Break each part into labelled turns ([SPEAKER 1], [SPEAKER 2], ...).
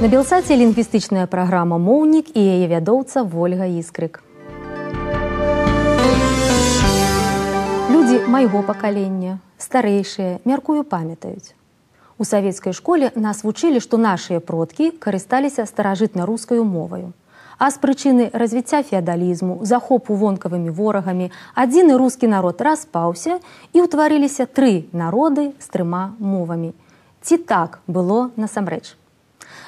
[SPEAKER 1] На Белсаце лінгвістычная праграма «Моўнік» і яе вядоўца Вольга Іскрык. Людзі майго пакалення, старэйшыя, мяркую, памятаюць. У савецкай школе нас вучылі, што нашыя продкі карысталіся старажытна-рускаю моваю. А з прычыны развіцця феадалізму, захопу вонкавымі ворагамі, адзіны рускі народ распаўся і ўтварыліся тры народы з трыма мовамі. Ці так было насамрэч?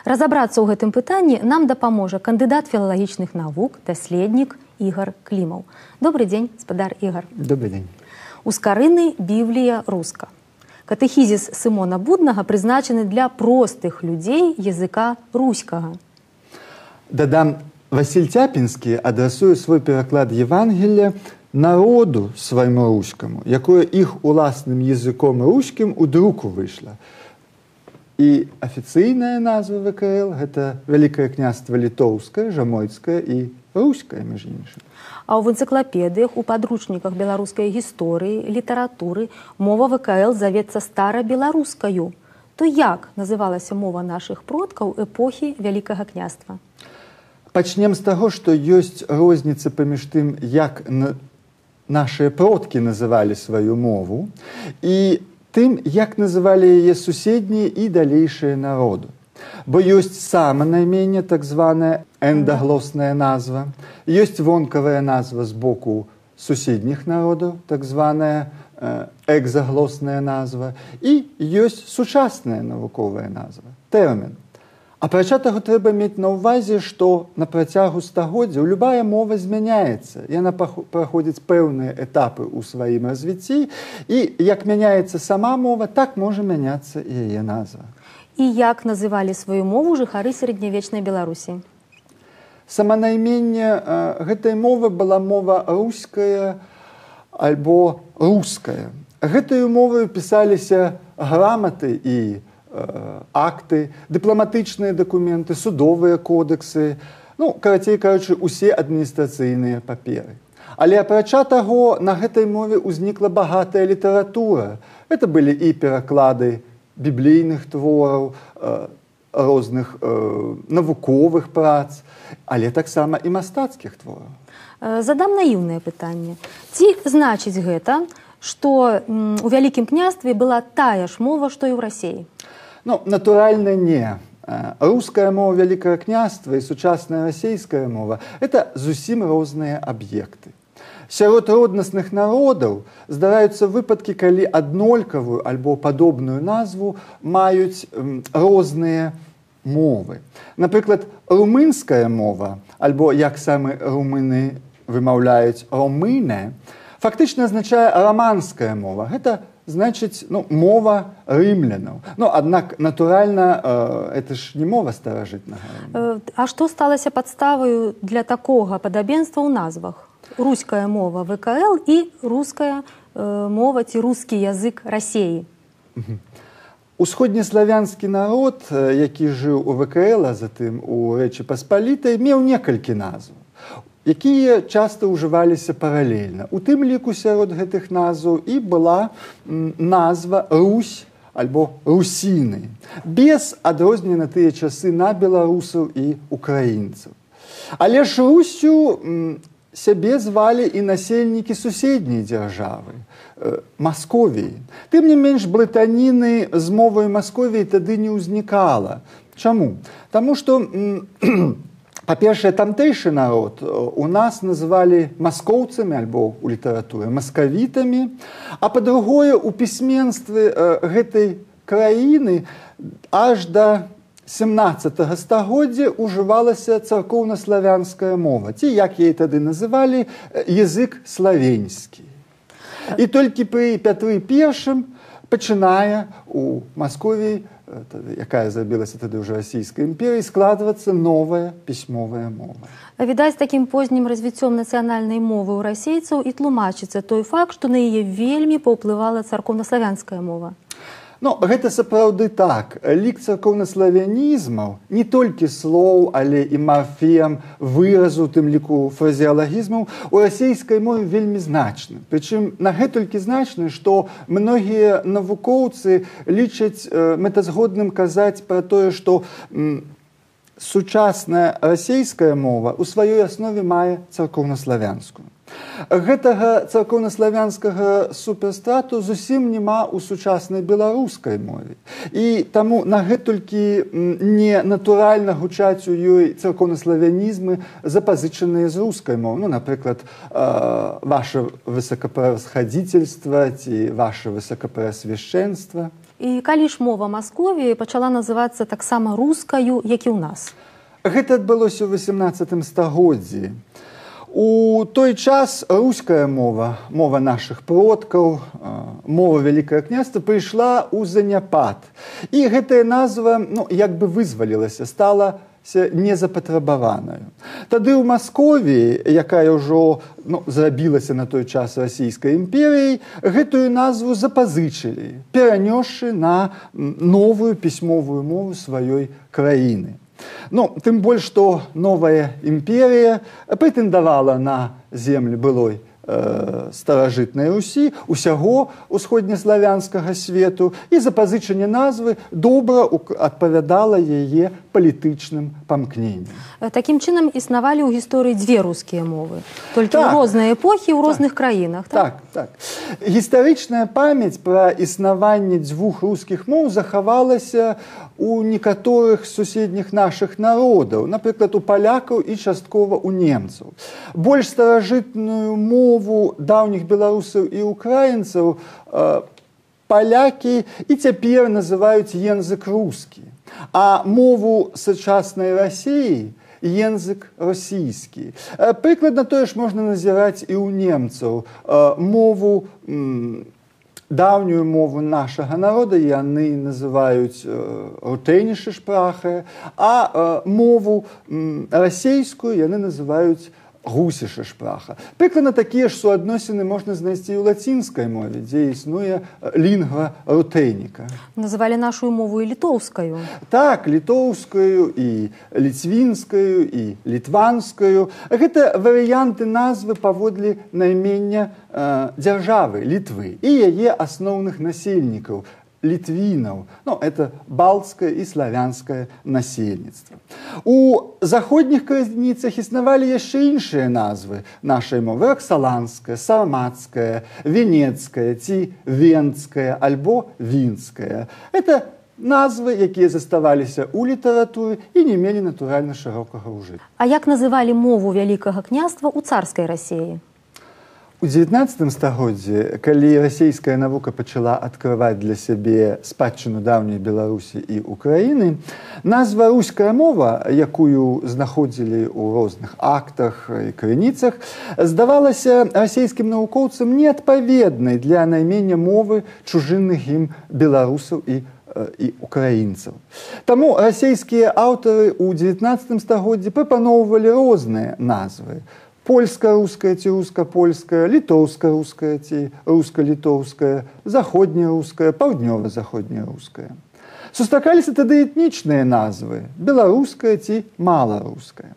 [SPEAKER 1] Разабрацца ў гэтым пытанні нам дапаможа кандыдат філалагічных навук, даследнік Ігар Клімаў. Добры дзень, спадар Ігар.
[SPEAKER 2] Добрый день.
[SPEAKER 1] Ускарыны Біблія руска. Катэхізіс Сымона Буднага прызначаны для простых людзей языка руськага.
[SPEAKER 2] Дадам, Василь Тяпінскі адрасуе свой пераклад Евангелия народу свайму рускаму, якое іх уласным языком рускім у друку выйшла. І афіцыйная назва ВКЛ – гэта Вялікае княства літоўскае, жамойцкае і рускае, між іншым.
[SPEAKER 1] А ў энцыклапедыях, у падручніках беларускай гісторыі, літаратуры мова ВКЛ завецца стара-беларускаю. То як называлася мова нашых продкаў эпохі Вялікага княства?
[SPEAKER 2] Пачнем з таго, што ёсць розніца паміж тым, як нашыя продкі называлі сваю мову, і тым, як называлі яе суседнія і далейшыя народы. Бо ёсць саманайменне, так званая эндаглосная назва, ёсць вонкавая назва з боку суседніх народаў, так званая экзаглосная назва, і ёсць сучасная навуковая назва, тэрмін. Апрача таго, трэба мець на ўвазе, што на працягу стагоддзяў любая мова змяняецца. Яна праходзіць пэўныя этапы ў сваім развіцці, і як мяняецца сама мова, так можа мяняцца і яе назва.
[SPEAKER 1] І як называлі сваю мову жыхары сярэднявечнай Беларусі?
[SPEAKER 2] Саманайменне гэтай мовы была мова руская альбо руская. Гэтаю моваю пісаліся граматы і акты, дыпламатычныя дакументы, судовыя кодексы, карацей кажучы, усе адміністрацыйныя паперы. Але апрача таго, на гэтай мове ўзнікла багатая літаратура. Гэта былі і пераклады біблійных твораў, розных навуковых прац, але таксама і мастацкіх твораў.
[SPEAKER 1] Задам наіўнае пытанне. Ці значыць гэта, што у Вялікім княстве была тая ж мова, што і ў Расіі?
[SPEAKER 2] Натуральна, не. Руская мова Вялікага княства і сучасная расійская мова – это зусім розныя аб'екты. Сярод роднасных народаў здараюцца выпадкі, калі аднолькавую альбо падобную назву маюць розныя мовы. Напрыклад, румынская мова, альбо, як самі румыны вымаўляюць, ромыне, фактычна азначае раманская мова. Гэта значыць мова рымлянаў. Аднак, натуральна, это ж не мова старажытнага.
[SPEAKER 1] А што сталася падставаю для такога падабенства ў назвах? Руская мова ВКЛ і руская мова ці рускі язык Расіі.
[SPEAKER 2] Усходнеславянскі народ, які жыў у ВКЛ, а затым у Рэчы Паспалітай, меў некалькі назваў, якія часта ўжываліся паралельна. У тым ліку сярод гэтых назваў і была назва Русь альбо русіны, без адрознення на тыя часы на беларусаў і украінцаў. Але ж Руссю сябе звалі і насельнікі суседняй дзяржавы, Масковіі. Тым не менш, блытаніны з мовай Масковіі тады не ўзнікала. Чаму? Таму што, па-першае, тамтэйшы народ у нас называлі маскоўцамі, альбо ў літаратуры маскавітамі, а па-другое, у пісьменстве гэтай краіны аж да 17 стагоддзя ўжывалася царкоўна-славянская мова, ці, як яе тады называлі, язык славенскі. І толькі пры Пятры I пачынае у Масковіі, якая зрабілася тады ўжо расійскай імперіяй, складвацца новая пісьмовая мова.
[SPEAKER 1] Відаць, такім познім развіццём нацыянальнай мовы ў расейцаў і тлумачыцца той факт, што на яе вельмі паўплывала царкоўна-славянская мова.
[SPEAKER 2] Гэта сапраўды так. Лік царкоўнаславянізмаў, не толькі слоў, але і марфем, выразу, тым ліку фразеалагізмаў, у расійскай мове вельмі значны. Прычым нагэтулькі значны, што многія навукоўцы лічаць мэтазгодным казаць пра тое, што сучасная расійская мова у сваёй аснове мае царкоўнаславянскую. Гэтага царкоўнаславянскага суперстрату зусім няма ў сучаснай беларускай мове. І таму нагэтулькі не натуральна гучаць у ёй царкоўнаславянізмы, запазычаныя з рускай мовы. Ну, напрыклад, ваше высокопревосходительство ці ваше высокопреосвяшчэнства.
[SPEAKER 1] І калі ж мова Масковіі пачала называцца таксама рускаю, як і ў нас?
[SPEAKER 2] Гэта адбылося ў 18 стагоддзі. У той час руская мова, мова нашых продкаў, мова Вялікае княства прыйшла ў заняпад. І гэтая назва, як бы вызвалілася, стала незапатрабаванаю. Тады ў Масковіі, якая ўжо зрабілася на той час расійскай імперіяй, гэтую назву запазычылі, перанёсшы на новую пісьмовую мову сваёй краіны. Тым больш, што новая імперія прэтэндавала на землі былой старажытнай Русі, усяго усходнеславянскага свету, і запазычанне назвы добра адпавядала яе палітычным памкненням.
[SPEAKER 1] Такім чынам існавалі ў гісторыі дзве рускія мовы, толькі ў розныя эпохі ў розных краінах.
[SPEAKER 2] Так. Гістарычная памяць пра існаванне дзвюх рускіх моў захавалася у некаторых суседніх нашых народаў, напрыклад, у палякаў і часткова ў немцаў. Больш старажытную мову даўніх беларусаў і украінцаў палякі і цяпер называюць язык рускі, а мову сучаснай Расіі язык расійскі. Прыкладна тое ж можна назіраць і ў немцаў. Мову даўнюю мову нашага народа яны называюць рутейніше шпрахе, а мову расійскую яны называюць русіше шпраха. Прыкладна такія ж суадносіны можна знайсці ў лацінскай мове, дзе існуе лінгва рутейніка.
[SPEAKER 1] Называлі нашу мову і літоўскаю.
[SPEAKER 2] Так, літоўскую, і ліцвінскую, і літванскую. Гэта варыянты назвы паводле наймення дзяржавы Літвы і яе асноўных насельнікаў, літвінаў. Это балцкае і славянскае насельніцтва. У заходніх крыніцах існавалі яшчэ іншыя назвы нашай мовы: роксаланская, сарматская, венецкая ці венская альбо вінская. Это назвы, якія заставаліся ў літаратуры і не мелі натуральна шырокага ўжытку.
[SPEAKER 1] А як называлі мову Вялікага княства ў царскай Расіі?
[SPEAKER 2] У 19 стагоддзі, калі расійская навука пачала адкрываць для сябе спадчыну даўняй Беларусі і Украіны, назва руская мова, якую знаходзілі ў розных актах і крыніцах, здавалася расійскім навукоўцам неадпаведнай для наймення мовы чужынных ім беларусаў і украінцаў. Таму расійскія аўтары ў 19 стагоддзі прапаноўвалі розныя назвы: польска-руская ці руска-польская, літоўска-руская ці руска-літоўская, заходня-руская, паўднёва-заходня-руская. Сустракаліся тады этнічныя назвы: беларуская ці маларуская.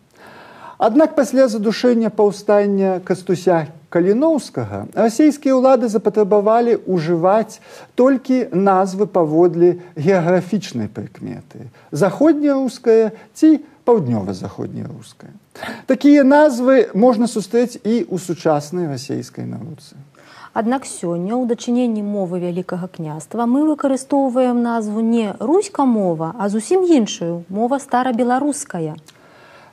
[SPEAKER 2] Аднак пасля задушэння паўстання Кастуся Каліноўскага расійскія ўлады запатрабавалі ўжываць толькі назвы паводле геаграфічнай прыкметы: заходня-руская ці паўднёва-заходня-руская. Такія назвы можна сустрэць і ў сучаснай расійскай навуцы.
[SPEAKER 1] Аднак сёння ў дачыненні мовы Вялікага княства мы выкарыстоўваем назву не руська мова, а зусім іншую — мова старабеларуская.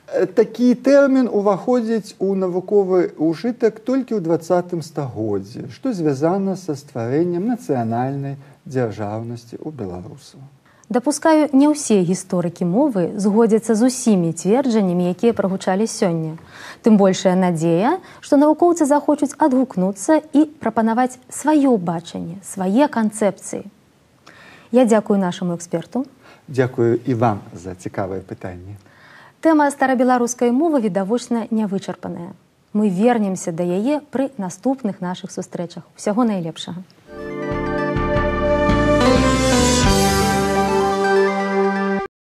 [SPEAKER 2] Такі тэрмін уваходзіць у навуковы ўжытак толькі ў 20 стагоддзі, што звязана са стварэннем нацыянальнай дзяржаўнасці ў беларусаў.
[SPEAKER 1] Дапускаю, не ўсе гісторыкі мовы згодзяцца з усімі цверджаннямі, якія прагучалі сёння. Тым большая надзея, што навукоўцы захочуць адгукнуцца і прапанаваць сваё бачанне, свае канцэпцыі. Я дзякую нашаму эксперту.
[SPEAKER 2] Дзякую і вам за цікавае пытанне.
[SPEAKER 1] Тэма старабеларускай мовы відавочна нявычарпаная. Мы вернемся да яе пры наступных нашых сустрэчах. Усяго найлепшага.